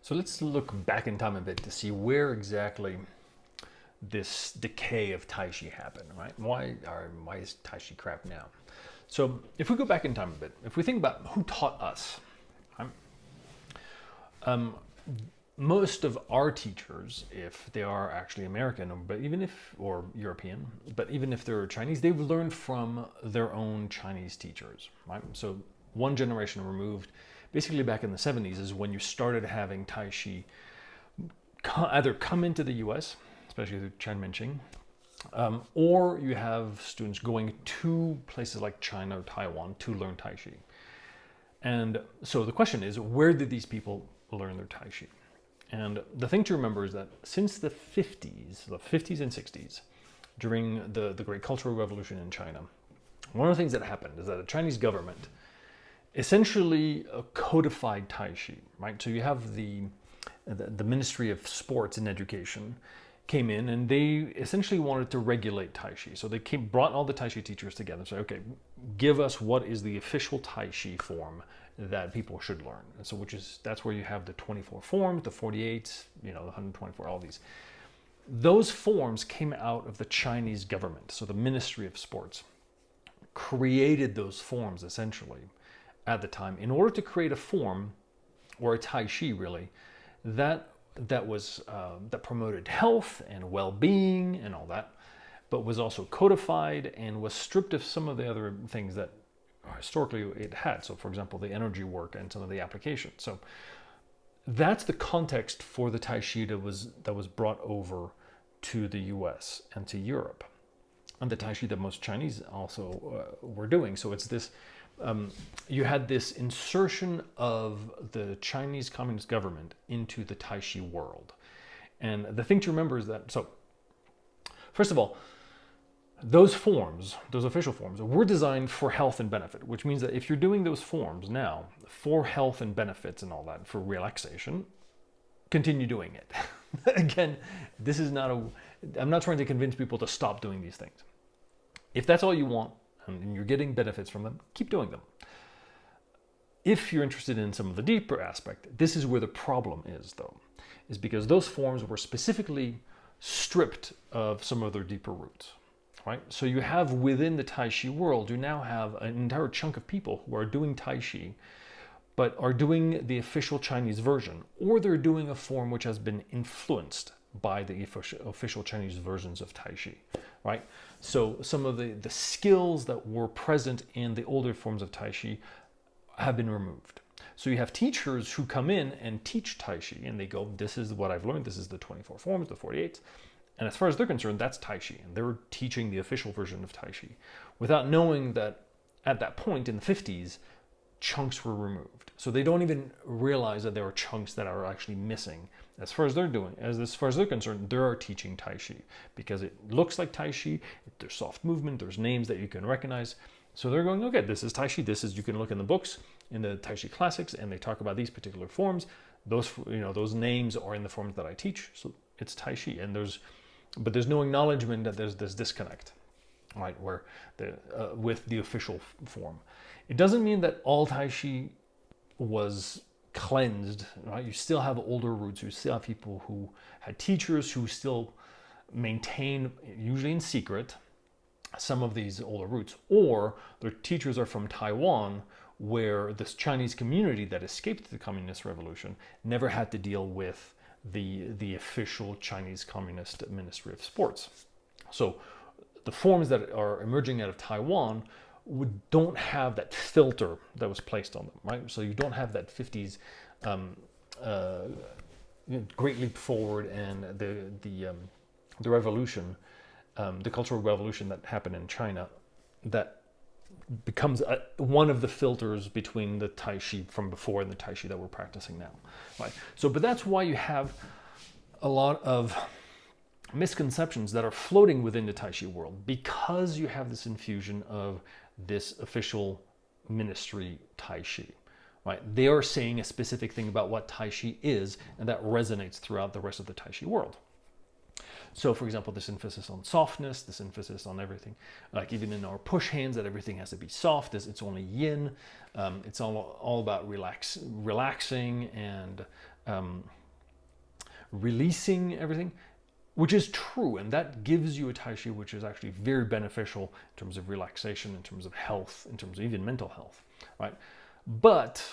So let's look back in time a bit to see where exactly this decay of TaiChi happened, right? Why is TaiChi crap now? So if we go back in time a bit, if we think about who taught us, right? Most of our teachers, if they are actually American, or European, but even if they're Chinese, they've learned from their own Chinese teachers, right? So one generation removed, basically back in the 70s, is when you started having TaiChi either come into the US, especially through Chen Minqing, or you have students going to places like China or Taiwan to learn TaiChi. And so the question is, where did these people learn their TaiChi? And the thing to remember is that since the 50s and 60s, during the Great Cultural Revolution in China, one of the things that happened is that the Chinese government essentially codified TaiChi, right? So you have the Ministry of Sports and Education came in, and they essentially wanted to regulate TaiChi. So they brought all the TaiChi teachers together and said, okay, give us what is the official TaiChi form that people should learn. And so that's where you have the 24 forms, the 48, the 124, all these. Those forms came out of the Chinese government. So the Ministry of Sports created those forms essentially at the time in order to create a form, or a TaiChi really, that promoted health and well-being and all that, but was also codified and was stripped of some of the other things that historically it had. So for example, the energy work and some of the applications. So that's the context for the TaiChi that was brought over to the US and to Europe, and the TaiChi that most Chinese also were doing. So it's this, you had this insertion of the Chinese Communist government into the TaiChi world. And the thing to remember is that, so first of all, those forms, those official forms, were designed for health and benefit, which means that if you're doing those forms now for health and benefits and all that, for relaxation, continue doing it. Again, this is not I'm not trying to convince people to stop doing these things. If that's all you want and you're getting benefits from them, keep doing them. If you're interested in some of the deeper aspect, this is where the problem is, though, is because those forms were specifically stripped of some of their deeper roots. Right? So you have within the TaiChi world, you now have an entire chunk of people who are doing TaiChi, but are doing the official Chinese version, or they're doing a form which has been influenced by the official Chinese versions of TaiChi, right? So some of the skills that were present in the older forms of TaiChi have been removed. So you have teachers who come in and teach TaiChi, and they go, this is what I've learned, this is the 24 forms, the 48. And as far as they're concerned, that's TaiChi, and they're teaching the official version of TaiChi, without knowing that at that point in the 50s, chunks were removed. So they don't even realize that there are chunks that are actually missing. As far as they're concerned, they are teaching TaiChi because it looks like TaiChi. There's soft movement. There's names that you can recognize. So they're going, okay, this is TaiChi. You can look in the books, in the TaiChi classics, and they talk about these particular forms. Those names are in the forms that I teach. So it's TaiChi, but there's no acknowledgement that there's this disconnect, right? Where with the official form, it doesn't mean that all TaiChi was cleansed, right? You still have older roots. You still have people who had teachers who still maintain, usually in secret, some of these older roots, or their teachers are from Taiwan, where this Chinese community that escaped the Communist Revolution never had to deal with the official Chinese Communist Ministry of Sports. So the forms that are emerging out of Taiwan don't have that filter that was placed on them, right? So you don't have that 50s great leap forward and the revolution, the Cultural Revolution that happened in China, that becomes one of the filters between the TaiChi from before and the TaiChi that we're practicing now, right? So, but that's why you have a lot of misconceptions that are floating within the TaiChi world, because you have this infusion of this official ministry TaiChi, right? They are saying a specific thing about what TaiChi is, and that resonates throughout the rest of the TaiChi world. So for example, this emphasis on softness, this emphasis on everything, like even in our push hands, that everything has to be soft, it's only yin. It's all about relaxing and releasing everything, which is true, and that gives you a TaiChi which is actually very beneficial in terms of relaxation, in terms of health, in terms of even mental health, right? But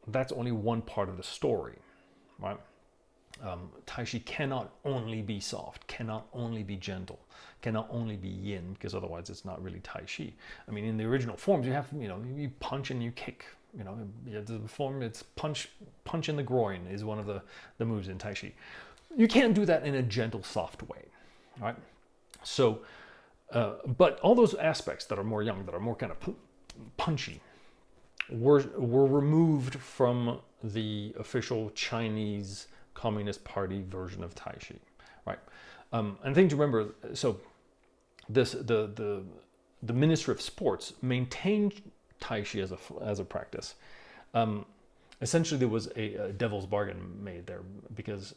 that's only one part of the story, right? TaiChi cannot only be soft, cannot only be gentle, cannot only be yin, because otherwise it's not really TaiChi. I mean, in the original forms, you have, you punch and you kick. The form, it's punch in the groin is one of the moves in TaiChi. You can't do that in a gentle, soft way, right? So, but all those aspects that are more yang, that are more kind of punchy, were removed from the official Chinese Communist Party version of TaiChi, right? And the thing to remember, so the Ministry of Sports maintained TaiChi as a practice. Essentially, there was a devil's bargain made there, because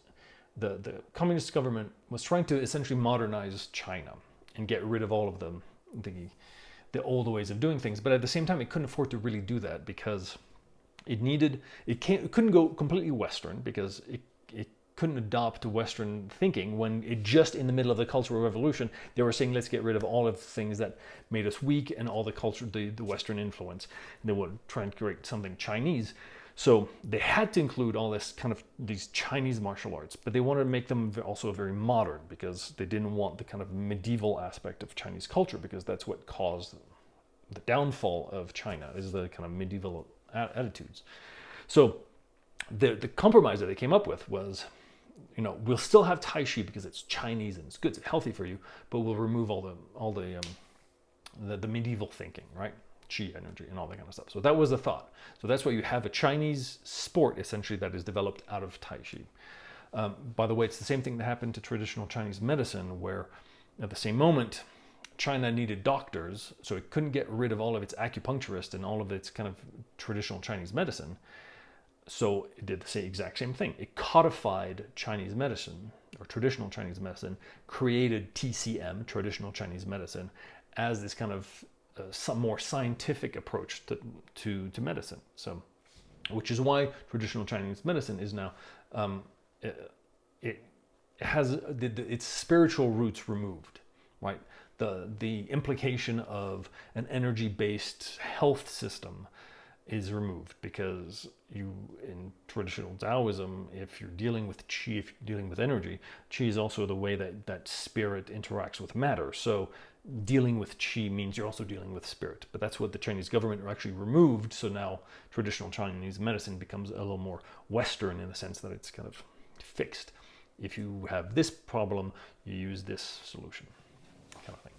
the communist government was trying to essentially modernize China and get rid of all of the old ways of doing things, but at the same time, it couldn't afford to really do that, because it couldn't go completely Western, because it couldn't adopt Western thinking when it just in the middle of the Cultural Revolution, they were saying, let's get rid of all of the things that made us weak and all the culture, the Western influence. And they would try and create something Chinese. So they had to include all this kind of these Chinese martial arts, but they wanted to make them also very modern, because they didn't want the kind of medieval aspect of Chinese culture, because that's what caused the downfall of China, is the kind of medieval attitudes. So the compromise that they came up with was, we'll still have TaiChi because it's Chinese and it's good, it's healthy for you, but we'll remove all the medieval thinking, right? Qi energy and all that kind of stuff. So that was the thought. So that's why you have a Chinese sport essentially that is developed out of TaiChi. By the way, it's the same thing that happened to traditional Chinese medicine, where at the same moment, China needed doctors, so it couldn't get rid of all of its acupuncturists and all of its kind of traditional Chinese medicine. So it did the exact same thing. It codified Chinese medicine, or traditional Chinese medicine, created TCM, traditional Chinese medicine, as this kind of some more scientific approach to medicine. So, which is why traditional Chinese medicine is now, it has its spiritual roots removed, right? The implication of an energy-based health system is removed, because in traditional Taoism, if you're dealing with Qi, if you're dealing with energy, Qi is also the way that spirit interacts with matter. So dealing with Qi means you're also dealing with spirit. But that's what the Chinese government actually removed. So now traditional Chinese medicine becomes a little more Western, in the sense that it's kind of fixed. If you have this problem, you use this solution, kind of thing.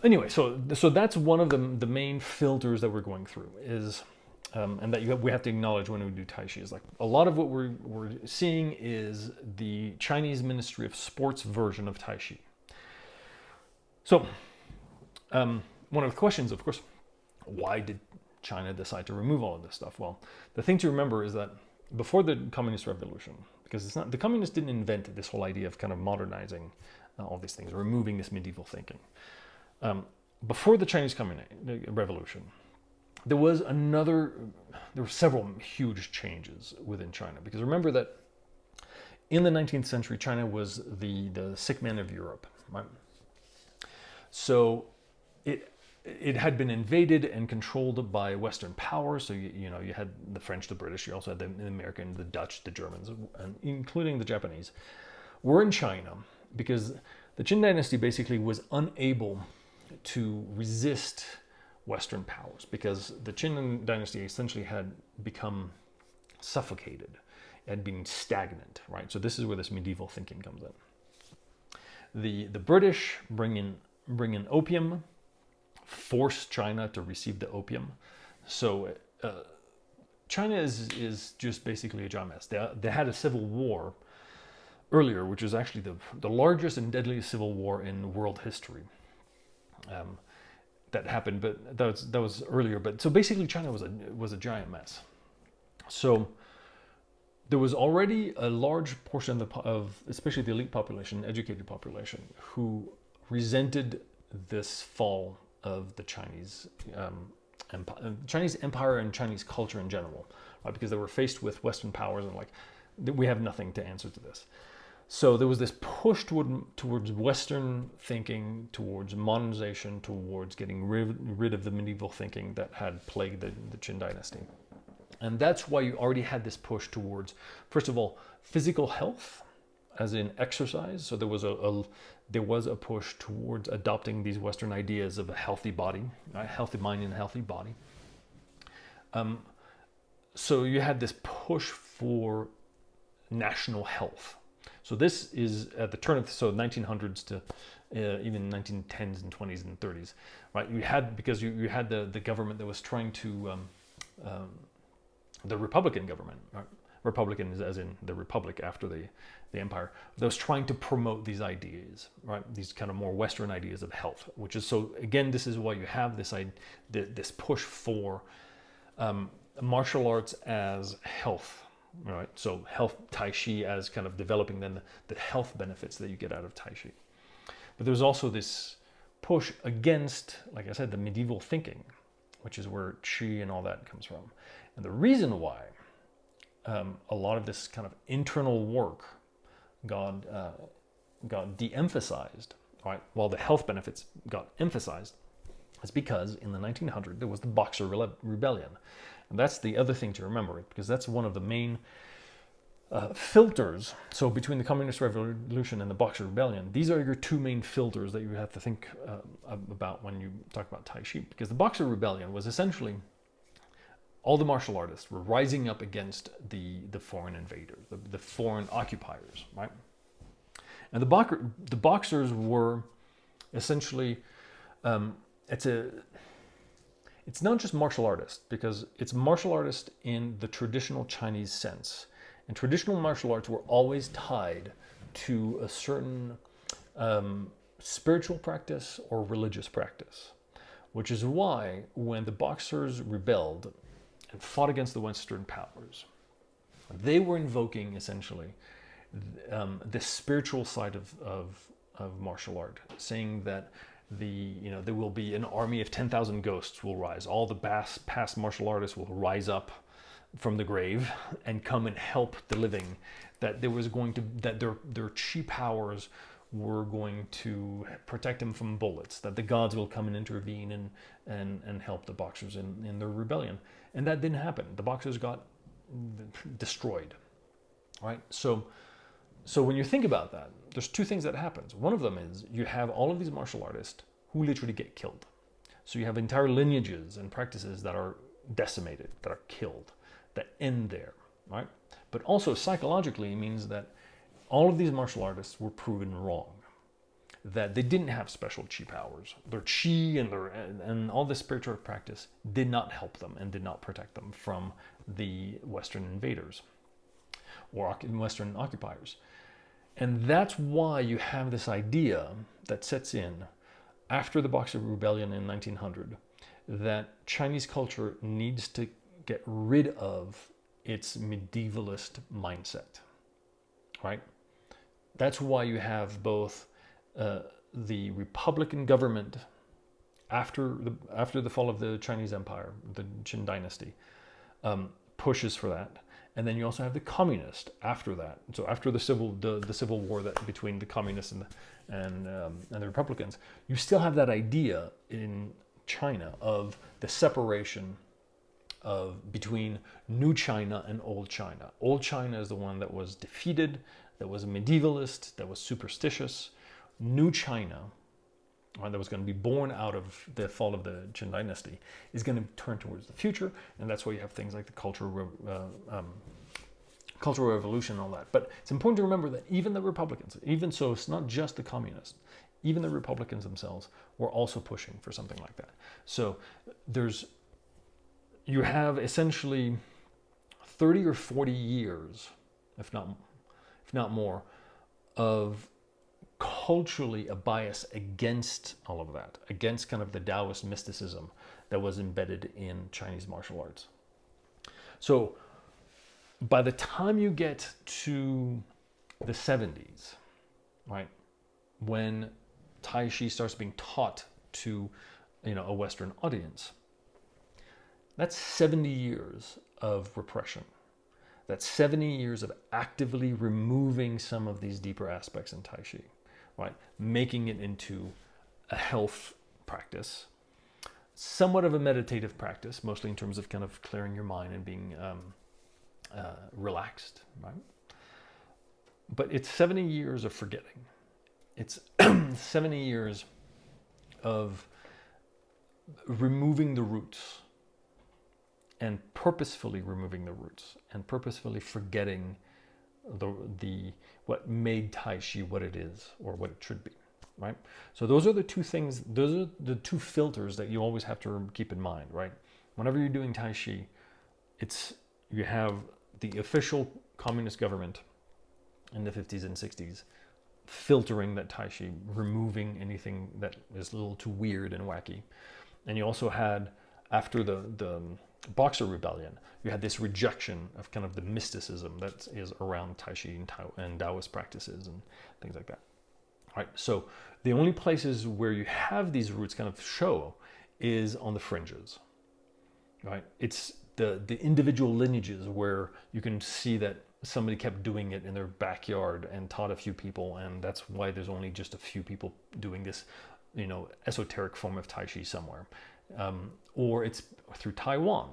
Anyway, so that's one of the main filters that we're going through is, and that we have to acknowledge when we do TaiChi, is like a lot of what we're seeing is the Chinese Ministry of Sports version of TaiChi. So one of the questions, of course, why did China decide to remove all of this stuff? Well, the thing to remember is that before the Communist Revolution, because the communists didn't invent this whole idea of kind of modernizing all these things, removing this medieval thinking. Before the Chinese Revolution, there were several huge changes within China. Because remember that in the 19th century, China was the sick man of Europe, right? So it had been invaded and controlled by Western powers. So you had the French, the British, you also had the American, the Dutch, the Germans, and including the Japanese, were in China, because the Qin dynasty basically was unable to resist Western powers, because the Qin dynasty essentially had become suffocated, had been stagnant, right? So this is where this medieval thinking comes in. The British bring in opium, force China to receive the opium. So China is just basically a giant mess. They had a civil war earlier, which was actually the largest and deadliest civil war in world history. That happened, but that was earlier. But so basically, China was a giant mess. So there was already a large portion of especially the elite population, educated population, who resented this fall of the Chinese Chinese empire and Chinese culture in general, right? Because they were faced with Western powers and like, We have nothing to answer to this. So there was this push towards Western thinking, towards modernization, towards getting rid of the medieval thinking that had plagued the Qin dynasty. And that's why you already had this push towards, first of all, physical health, as in exercise. So there was a push towards adopting these Western ideas of a healthy body, a healthy mind and a healthy body. So you had this push for national health. So this is at the turn of 1900s to even 1910s and 20s and 30s, right? You had, because you had the government that was trying to the Republican government, right? Republican as in the Republic after the empire, that was trying to promote these ideas, right? These kind of more Western ideas of health, which is, so again, this is why you have this push for martial arts as health, right? So health, TaiChi as kind of developing then the health benefits that you get out of TaiChi. But there's also this push against, like I said, the medieval thinking, which is where Qi and all that comes from. And the reason why a lot of this kind of internal work got de-emphasized, right, while the health benefits got emphasized, is because in the 1900s there was the Boxer Rebellion. And that's the other thing to remember, because that's one of the main filters. So between the Communist Revolution and the Boxer Rebellion, these are your two main filters that you have to think about when you talk about TaiChi. Because the Boxer Rebellion was essentially all the martial artists were rising up against the foreign invaders, the foreign occupiers, right? And the boxers were essentially, it's not just martial artists, because it's martial artists in the traditional Chinese sense. And traditional martial arts were always tied to a certain spiritual practice or religious practice, which is why when the boxers rebelled and fought against the Western powers, they were invoking essentially the spiritual side of martial art, saying that there will be an army of 10,000 ghosts will rise. All the past martial artists will rise up from the grave and come and help the living. That there was going to, that their Qi powers were going to protect them from bullets. That the gods will come and intervene and help the boxers in their rebellion. And that didn't happen. The boxers got destroyed, right? So when you think about that, there's two things that happens. One of them is you have all of these martial artists who literally get killed. So you have entire lineages and practices that are decimated, that are killed, that end there, right? But also psychologically, it means that all of these martial artists were proven wrong, that they didn't have special Qi powers. Their Qi and all this spiritual practice did not help them and did not protect them from the Western invaders or Western occupiers. And that's why you have this idea that sets in after the Boxer Rebellion in 1900 that Chinese culture needs to get rid of its medievalist mindset, right? That's why you have both the Republican government after the fall of the Chinese Empire, the Qin dynasty, pushes for that. And then you also have the communist after that. So after the civil war that between the communists and the Republicans, you still have that idea in China of the separation between New China and Old China. Old China is the one that was defeated, that was medievalist, that was superstitious. New China, that was going to be born out of the fall of the Qin dynasty, is going to turn towards the future, and that's why you have things like the Cultural Revolution and all that. But it's important to remember that even the Republicans, even so, it's not just the communists, even the Republicans themselves were also pushing for something like that. So you have essentially 30 or 40 years, if not more, of culturally a bias against all of that, against kind of the Taoist mysticism that was embedded in Chinese martial arts. So by the time you get to the 70s, right, when TaiChi starts being taught to a Western audience, that's 70 years of repression. That's 70 years of actively removing some of these deeper aspects in Tai Chi, right? Making it into a health practice, somewhat of a meditative practice, mostly in terms of kind of clearing your mind and being relaxed, right? But it's 70 years of forgetting. It's 70 years of removing the roots, and purposefully removing the roots, and purposefully forgetting the what made Tai Chi what it is, or what it should be, right? So those are the two things, those are the two filters that you always have to keep in mind, right? Whenever you're doing Tai Chi, you have the official communist government in the 50s and 60s filtering that Tai Chi, removing anything that is a little too weird and wacky. And you also had, after the Boxer Rebellion, you had this rejection of kind of the mysticism that is around Tai Chi and Taoist practices and things like that. Right. So the only places where you have these roots kind of show is on the fringes. Right. It's the individual lineages where you can see that somebody kept doing it in their backyard and taught a few people, and that's why there's only just a few people doing this, esoteric form of Tai Chi somewhere. Or it's through Taiwan.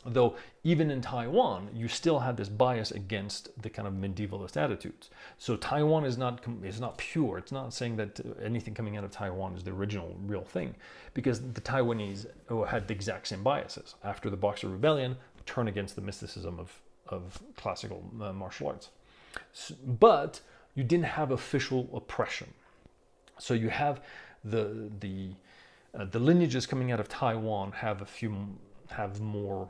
Though even in Taiwan, you still have this bias against the kind of medievalist attitudes. So Taiwan is not pure. It's not saying that anything coming out of Taiwan is the original real thing, because the Taiwanese had the exact same biases. After the Boxer Rebellion, turn against the mysticism of classical martial arts. But you didn't have official oppression. So you have the lineages coming out of Taiwan have more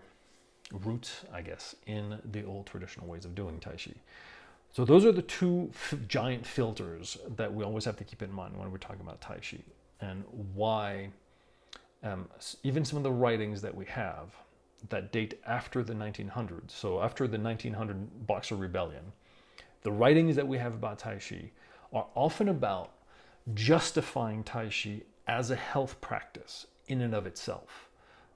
roots, I guess, in the old traditional ways of doing Tai Chi. So those are the two giant filters that we always have to keep in mind when we're talking about Tai Chi, and why even some of the writings that we have that date after the 1900s, so after the 1900 Boxer Rebellion, the writings that we have about Tai Chi are often about justifying Tai Chi as a health practice in and of itself,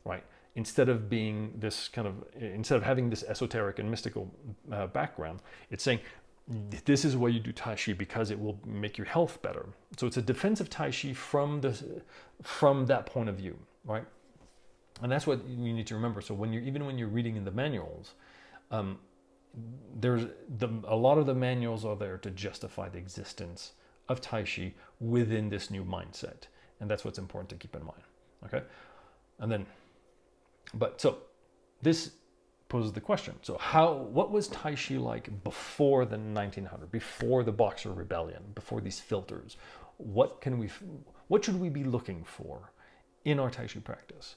right? Instead of having this esoteric and mystical background, it's saying, this is why you do Tai Chi, because it will make your health better. So it's a defense of Tai Chi from that point of view, right? And that's what you need to remember. So when you're reading in the manuals, a lot of the manuals are there to justify the existence of Tai Chi within this new mindset. And that's what's important to keep in mind. Okay. So this poses the question. So what was Tai Chi like before the 1900, before the Boxer Rebellion, before these filters? What should we be looking for in our Tai Chi practice?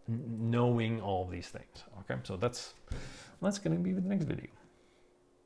Knowing all these things. Okay. So that's going to be the next video.